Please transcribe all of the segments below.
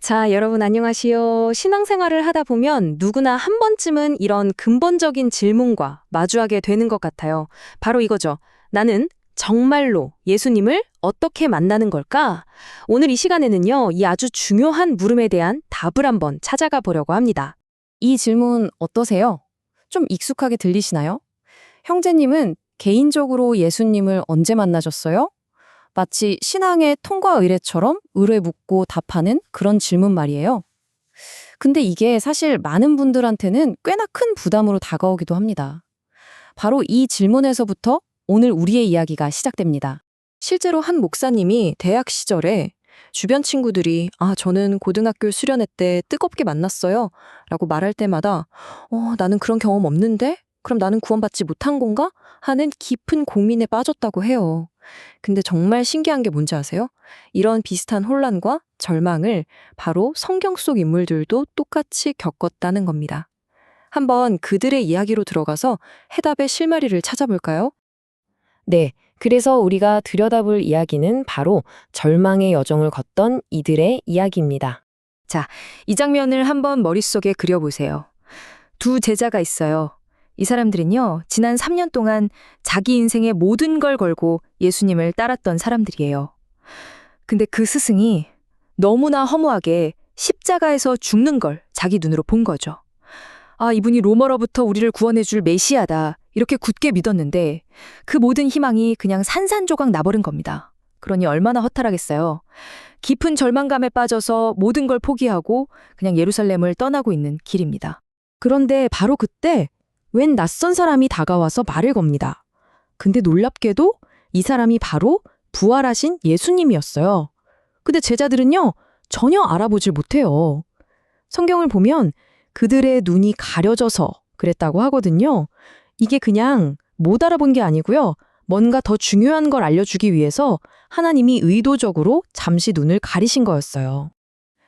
자, 여러분 안녕하시요. 신앙생활을 하다 보면 누구나 한 번쯤은 이런 근본적인 질문과 마주하게 되는 것 같아요. 바로 이거죠. 나는 정말로 예수님을 어떻게 만나는 걸까? 오늘 이 시간에는요, 이 아주 중요한 물음에 대한 답을 한번 찾아가 보려고 합니다. 이 질문 어떠세요? 좀 익숙하게 들리시나요? 형제님은 개인적으로 예수님을 언제 만나셨어요? 마치 신앙의 통과 의례처럼 의뢰 묻고 답하는 그런 질문 말이에요. 근데 이게 사실 많은 분들한테는 꽤나 큰 부담으로 다가오기도 합니다. 바로 이 질문에서부터 오늘 우리의 이야기가 시작됩니다. 실제로 한 목사님이 대학 시절에 주변 친구들이 저는 고등학교 수련회 때 뜨겁게 만났어요 라고 말할 때마다 나는 그런 경험 없는데? 그럼 나는 구원받지 못한 건가? 하는 깊은 고민에 빠졌다고 해요. 근데 정말 신기한 게 뭔지 아세요? 이런 비슷한 혼란과 절망을 바로 성경 속 인물들도 똑같이 겪었다는 겁니다. 한번 그들의 이야기로 들어가서 해답의 실마리를 찾아볼까요? 네, 그래서 우리가 들여다볼 이야기는 바로 절망의 여정을 걷던 이들의 이야기입니다. 자, 이 장면을 한번 머릿속에 그려보세요. 두 제자가 있어요. 이 사람들은요, 지난 3년 동안 자기 인생의 모든 걸 걸고 예수님을 따랐던 사람들이에요. 근데 그 스승이 너무나 허무하게 십자가에서 죽는 걸 자기 눈으로 본 거죠. 이분이 로마로부터 우리를 구원해줄 메시아다. 이렇게 굳게 믿었는데 그 모든 희망이 그냥 산산조각 나버린 겁니다. 그러니 얼마나 허탈하겠어요. 깊은 절망감에 빠져서 모든 걸 포기하고 그냥 예루살렘을 떠나고 있는 길입니다. 그런데 바로 그때 웬 낯선 사람이 다가와서 말을 겁니다. 근데 놀랍게도 이 사람이 바로 부활하신 예수님이었어요. 근데 제자들은요, 전혀 알아보질 못해요. 성경을 보면 그들의 눈이 가려져서 그랬다고 하거든요. 이게 그냥 못 알아본 게 아니고요. 뭔가 더 중요한 걸 알려주기 위해서 하나님이 의도적으로 잠시 눈을 가리신 거였어요.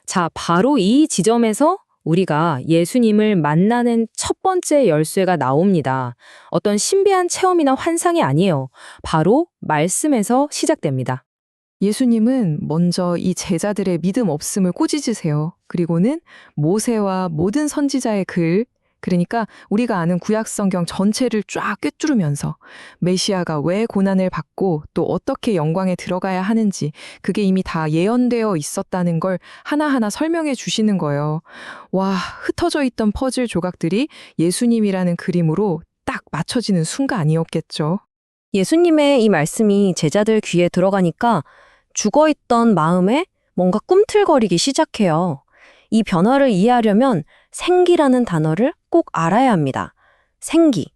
자, 바로 이 지점에서 우리가 예수님을 만나는 첫 번째 열쇠가 나옵니다. 어떤 신비한 체험이나 환상이 아니에요. 바로 말씀에서 시작됩니다. 예수님은 먼저 이 제자들의 믿음 없음을 꾸짖으세요. 그리고는 모세와 모든 선지자의 글, 그러니까 우리가 아는 구약 성경 전체를 쫙 꿰뚫으면서 메시아가 왜 고난을 받고 또 어떻게 영광에 들어가야 하는지 그게 이미 다 예언되어 있었다는 걸 하나하나 설명해 주시는 거예요. 와, 흩어져 있던 퍼즐 조각들이 예수님이라는 그림으로 딱 맞춰지는 순간이었겠죠. 예수님의 이 말씀이 제자들 귀에 들어가니까 죽어있던 마음에 뭔가 꿈틀거리기 시작해요. 이 변화를 이해하려면 생기라는 단어를 꼭 알아야 합니다. 생기.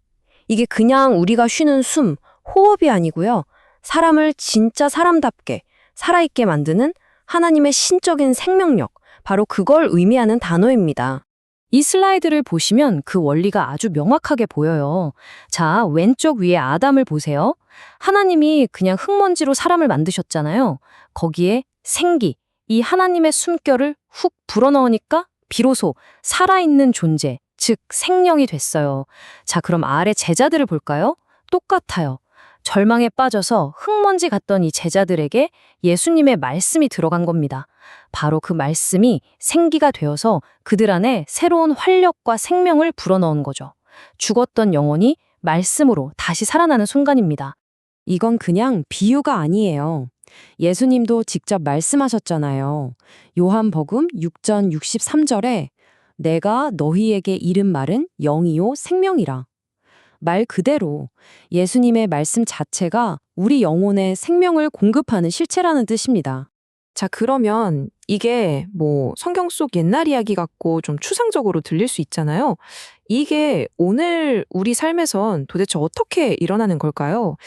이게 그냥 우리가 쉬는 숨, 호흡이 아니고요. 사람을 진짜 사람답게 살아있게 만드는 하나님의 신적인 생명력, 바로 그걸 의미하는 단어입니다. 이 슬라이드를 보시면 그 원리가 아주 명확하게 보여요. 자, 왼쪽 위에 아담을 보세요. 하나님이 그냥 흙먼지로 사람을 만드셨잖아요. 거기에 생기, 이 하나님의 숨결을 훅 불어넣으니까 비로소 살아있는 존재, 즉 생명이 됐어요. 자, 그럼 아래 제자들을 볼까요? 똑같아요. 절망에 빠져서 흙먼지 같던 이 제자들에게 예수님의 말씀이 들어간 겁니다. 바로 그 말씀이 생기가 되어서 그들 안에 새로운 활력과 생명을 불어넣은 거죠. 죽었던 영혼이 말씀으로 다시 살아나는 순간입니다. 이건 그냥 비유가 아니에요. 예수님도 직접 말씀하셨잖아요. 요한복음 6장 63절에 내가 너희에게 이른 말은 영이요 생명이라. 말 그대로 예수님의 말씀 자체가 우리 영혼에 생명을 공급하는 실체라는 뜻입니다. 자, 그러면 이게 성경 속 옛날 이야기 같고 좀 추상적으로 들릴 수 있잖아요. 이게 오늘 우리 삶에선 도대체 어떻게 일어나는 걸까요?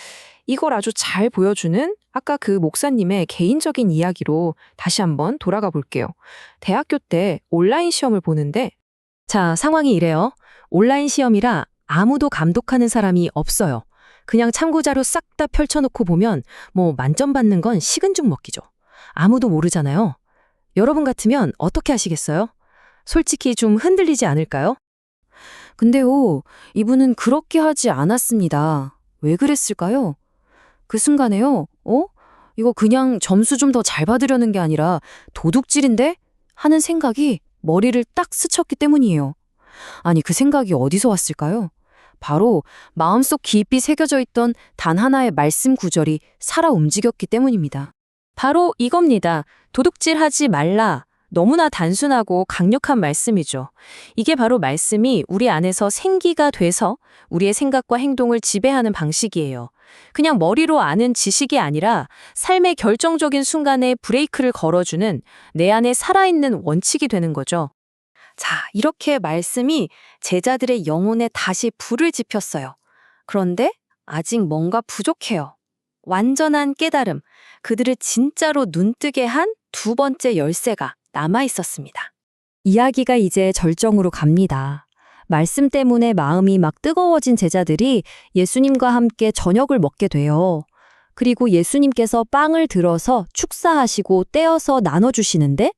이걸 아주 잘 보여주는 아까 그 목사님의 개인적인 이야기로 다시 한번 돌아가 볼게요. 대학교 때 온라인 시험을 보는데, 자, 상황이 이래요. 온라인 시험이라 아무도 감독하는 사람이 없어요. 그냥 참고자료 싹 다 펼쳐놓고 보면 만점 받는 건 식은 죽 먹기죠. 아무도 모르잖아요. 여러분 같으면 어떻게 하시겠어요? 솔직히 좀 흔들리지 않을까요? 근데요, 이분은 그렇게 하지 않았습니다. 왜 그랬을까요? 그 순간에요, 이거 그냥 점수 좀 더 잘 받으려는 게 아니라 도둑질인데? 하는 생각이 머리를 딱 스쳤기 때문이에요. 아니, 그 생각이 어디서 왔을까요? 바로 마음속 깊이 새겨져 있던 단 하나의 말씀 구절이 살아 움직였기 때문입니다. 바로 이겁니다. 도둑질하지 말라. 너무나 단순하고 강력한 말씀이죠. 이게 바로 말씀이 우리 안에서 생기가 돼서 우리의 생각과 행동을 지배하는 방식이에요. 그냥 머리로 아는 지식이 아니라 삶의 결정적인 순간에 브레이크를 걸어주는 내 안에 살아있는 원칙이 되는 거죠. 자, 이렇게 말씀이 제자들의 영혼에 다시 불을 지폈어요. 그런데 아직 뭔가 부족해요. 완전한 깨달음, 그들을 진짜로 눈뜨게 한 두 번째 열쇠가 남아 있었습니다. 이야기가 이제 절정으로 갑니다. 말씀 때문에 마음이 막 뜨거워진 제자들이 예수님과 함께 저녁을 먹게 돼요. 그리고 예수님께서 빵을 들어서 축사하시고 떼어서 나눠주시는데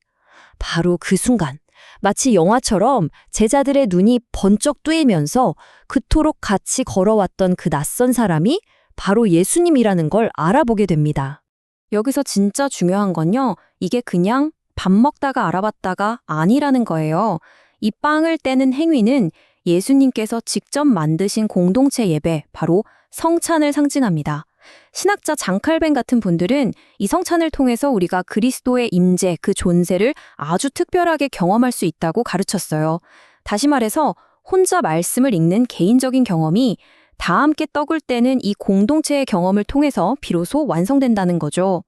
바로 그 순간 마치 영화처럼 제자들의 눈이 번쩍 뜨이면서 그토록 같이 걸어왔던 그 낯선 사람이 바로 예수님이라는 걸 알아보게 됩니다. 여기서 진짜 중요한 건요, 이게 그냥 밥 먹다가 알아봤다가 아니라는 거예요. 이 빵을 떼는 행위는 예수님께서 직접 만드신 공동체 예배, 바로 성찬을 상징합니다. 신학자 장칼벤 같은 분들은 이 성찬을 통해서 우리가 그리스도의 임재, 그 존재를 아주 특별하게 경험할 수 있다고 가르쳤어요. 다시 말해서 혼자 말씀을 읽는 개인적인 경험이 다 함께 떡을 떼는 이 공동체의 경험을 통해서 비로소 완성된다는 거죠.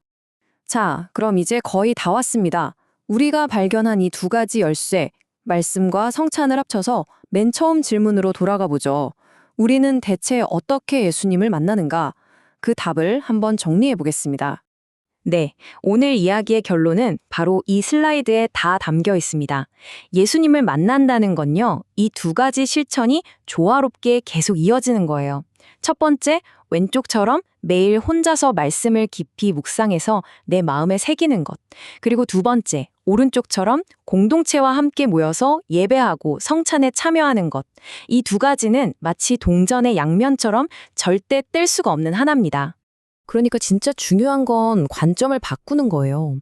자, 그럼 이제 거의 다 왔습니다. 우리가 발견한 이 두 가지 열쇠, 말씀과 성찬을 합쳐서 맨 처음 질문으로 돌아가 보죠. 우리는 대체 어떻게 예수님을 만나는가? 그 답을 한번 정리해 보겠습니다. 네, 오늘 이야기의 결론은 바로 이 슬라이드에 다 담겨 있습니다. 예수님을 만난다는 건요, 이 두 가지 실천이 조화롭게 계속 이어지는 거예요. 첫 번째, 왼쪽처럼 매일 혼자서 말씀을 깊이 묵상해서 내 마음에 새기는 것. 그리고 두 번째, 오른쪽처럼 공동체와 함께 모여서 예배하고 성찬에 참여하는 것. 이 두 가지는 마치 동전의 양면처럼 절대 뗄 수가 없는 하나입니다. 그러니까 진짜 중요한 건 관점을 바꾸는 거예요.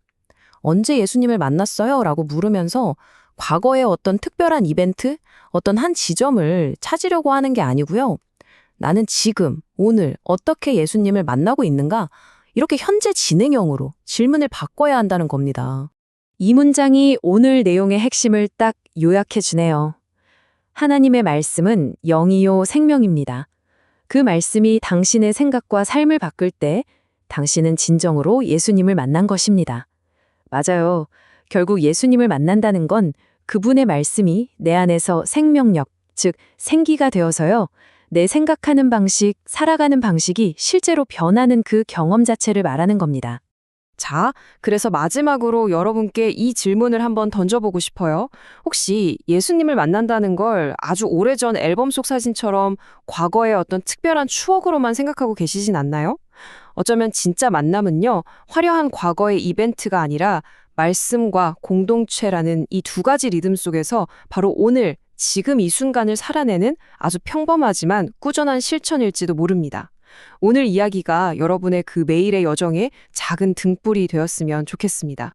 언제 예수님을 만났어요? 라고 물으면서 과거의 어떤 특별한 이벤트, 어떤 한 지점을 찾으려고 하는 게 아니고요. 나는 지금, 오늘 어떻게 예수님을 만나고 있는가? 이렇게 현재 진행형으로 질문을 바꿔야 한다는 겁니다. 이 문장이 오늘 내용의 핵심을 딱 요약해 주네요. 하나님의 말씀은 영이요 생명입니다. 그 말씀이 당신의 생각과 삶을 바꿀 때 당신은 진정으로 예수님을 만난 것입니다. 맞아요. 결국 예수님을 만난다는 건 그분의 말씀이 내 안에서 생명력, 즉 생기가 되어서요. 내 생각하는 방식, 살아가는 방식이 실제로 변하는 그 경험 자체를 말하는 겁니다. 자, 그래서 마지막으로 여러분께 이 질문을 한번 던져보고 싶어요. 혹시 예수님을 만난다는 걸 아주 오래전 앨범 속 사진처럼 과거의 어떤 특별한 추억으로만 생각하고 계시진 않나요? 어쩌면 진짜 만남은요, 화려한 과거의 이벤트가 아니라 말씀과 공동체라는 이 두 가지 리듬 속에서 바로 오늘, 지금 이 순간을 살아내는 아주 평범하지만 꾸준한 실천일지도 모릅니다. 오늘 이야기가 여러분의 그 매일의 여정에 작은 등불이 되었으면 좋겠습니다.